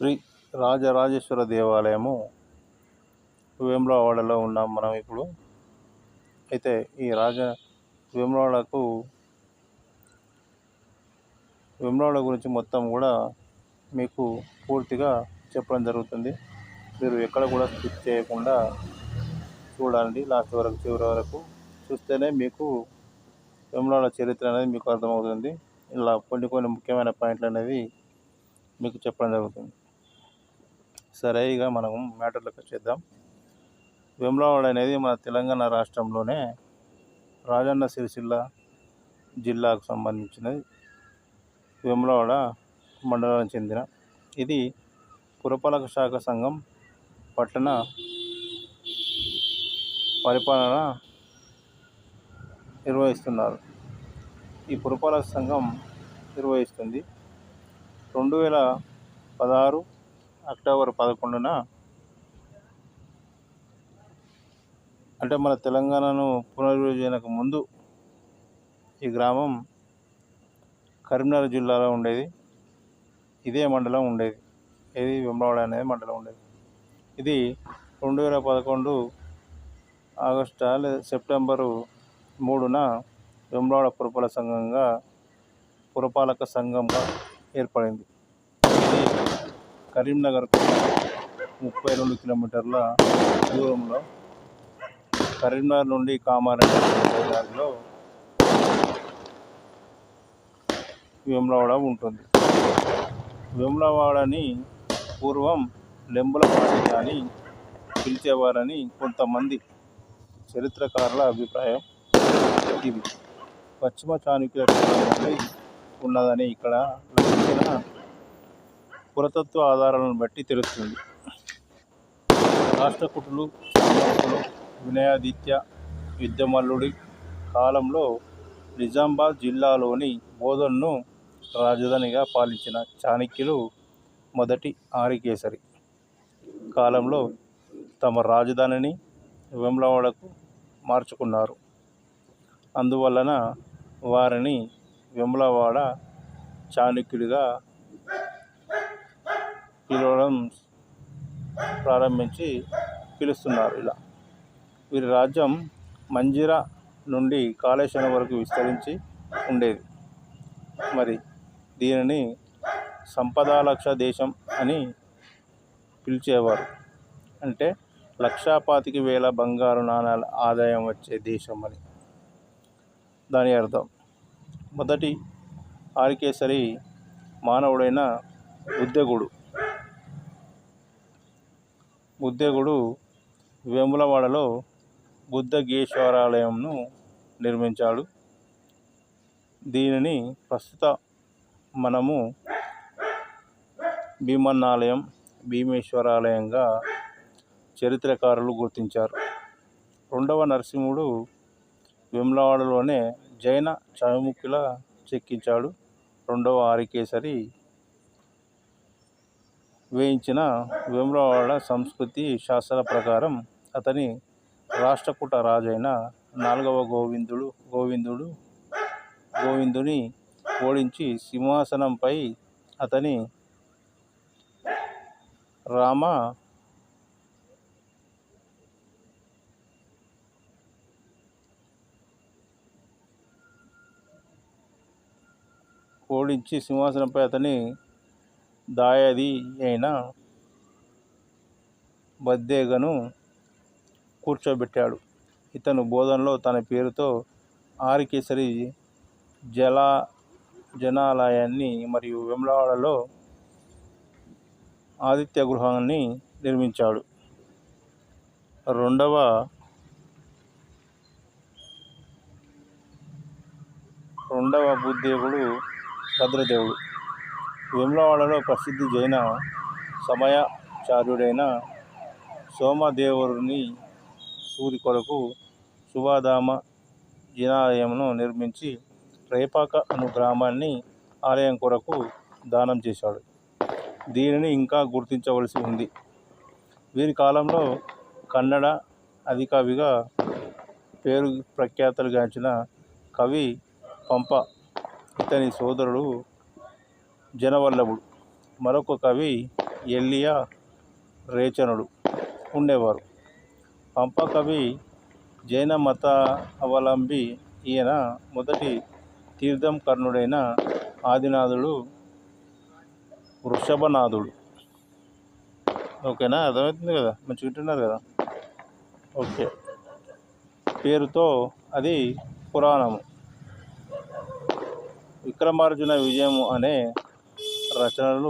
శ్రీ రాజరాజేశ్వర దేవాలయము వేములవాడలో ఉన్నాం మనం ఇప్పుడు. అయితే ఈ వేములవాడ గురించి మొత్తం కూడా మీకు పూర్తిగా చెప్పడం జరుగుతుంది. మీరు ఎక్కడ కూడా స్కిప్ చేయకుండా చూడండి, లాస్ట్ వరకు, చివరి వరకు చూస్తేనే మీకు వేములవాడ చరిత్ర అనేది మీకు అర్థమవుతుంది. ఇలా కొన్ని ముఖ్యమైన పాయింట్లు అనేవి మీకు చెప్పడం జరుగుతుంది. సరే, ఇక మనం మ్యాటర్లోకి వచ్చేద్దాం. వేములవాడ అనేది మన తెలంగాణ రాష్ట్రంలోనే రాజన్న సిరిసిల్ల జిల్లాకు సంబంధించినది. వేములవాడ మండలానికి చెందిన ఇది పురపాలక శాఖ సంఘం పట్టణ పరిపాలన నిర్వహిస్తున్నారు. ఈ పురపాలక సంఘం నిర్వహిస్తుంది. 2016 అక్టోబర్ 11న, అంటే మన తెలంగాణను పునర్విభజనకు ముందు ఈ గ్రామం కరీంనగర్ జిల్లాలో ఉండేది. ఇదే మండలం ఉండేది, ఇది వేములవాడ అనేది మండలం ఉండేది. ఇది 2011 ఆగస్టు లేదా సెప్టెంబరు 3న వేములవాడ పురపాలక సంఘంగా ఏర్పడింది. ఇది కరీంనగర్కు 32 కిలోమీటర్ల దూరంలో, కరీంనగర్ నుండి కామారెడ్డి దారిలో వేములవాడ ఉంటుంది. వేములవాడని పూర్వం లెంబులపాటి అని పిలిచేవారని కొంతమంది చరిత్రకారుల అభిప్రాయం. ఇది పశ్చిమ చాళుక్యుల నుండి ఉన్నదని ఇక్కడ లభించిన పురాతత్వ ఆధారాలను బట్టి తెలుస్తుంది. రాష్ట్రకూటులు, సామంతులు, వినయాదిత్య, యుద్ధమల్లుడి కాలంలో నిజామాబాద్ జిల్లాలోని బోధన్ను రాజధానిగా పాలించిన చాళుక్యులు మొదటి ఆరికేసరి కాలంలో తమ రాజధానిని వేములవాడకు మార్చుకున్నారు. అందువలన వారిని వేములవాడ చాళుక్యుడిగా పిలవడం పిలుస్తున్నారు. ఇలా వీరి రాజ్యం మంజిరా నుండి కాళేశ్వరం వరకు విస్తరించి ఉండేది. మరి దీనిని సంపదాలక్ష దేశం అని పిలిచేవారు. అంటే 1,25,000 బంగారు నాణాల ఆదాయం వచ్చే దేశం అని దాని అర్థం. మొదటి ఆరికేసరి మానవుడైన బుద్ధేగుడు వేములవాడలో బుద్ధగేశ్వరాలయంను నిర్మించాడు. దీనిని ప్రస్తుత మనము భీమన్నాలయం, భీమేశ్వరాలయంగా చరిత్రకారులు గుర్తించారు. రెండవ నరసింహుడు వేములవాడలోనే జైన చౌముఖిల చెక్కించాడు. రెండవ ఆరికేసరి వేయించిన వేములవాడ సంస్కృతి శాస్త్రాల ప్రకారం అతని రాష్ట్రకూట రాజైన 4వ గోవిందుని ఓడించి సింహాసనంపై అతని దాయాది అయిన బద్దెగను కూర్చోబెట్టాడు. ఇతను బోధనలో తన పేరుతో ఆరికేసరి జనాలయాన్ని మరియు వేములవాడలో ఆదిత్య గృహాన్ని నిర్మించాడు. రెండవ బుద్ధేగుడు భద్రదేవుడు. వేములవాడలో ప్రసిద్ధ జైన సమయాచార్యుడైన సోమదేవరుని సూరి కొరకు శుభధామ జినాలయంను నిర్మించి రేపాక అను గ్రామాన్ని ఆలయం కొరకు దానం చేశాడు. దీనిని ఇంకా గుర్తించవలసి ఉంది. వీరి కాలంలో కన్నడ ఆదికవిగా పేరు ప్రఖ్యాతులుగాంచిన కవి పంప, ఇతని సోదరుడు జనవల్లభుడు, మరొక కవి ఎల్లియా రేచనుడు ఉండేవారు. పంప కవి జైన మత అవలంబి. ఈయన మొదటి తీర్థంకరుడైన ఆదినాథుడు వృషభనాథుడు. ఓకేనా, అర్థమవుతుంది కదా, మంచిగా వింటున్నారు కదా. ఓకే, పేరుతో అది పురాణము. విక్రమార్జున విజయం అనే రచనలు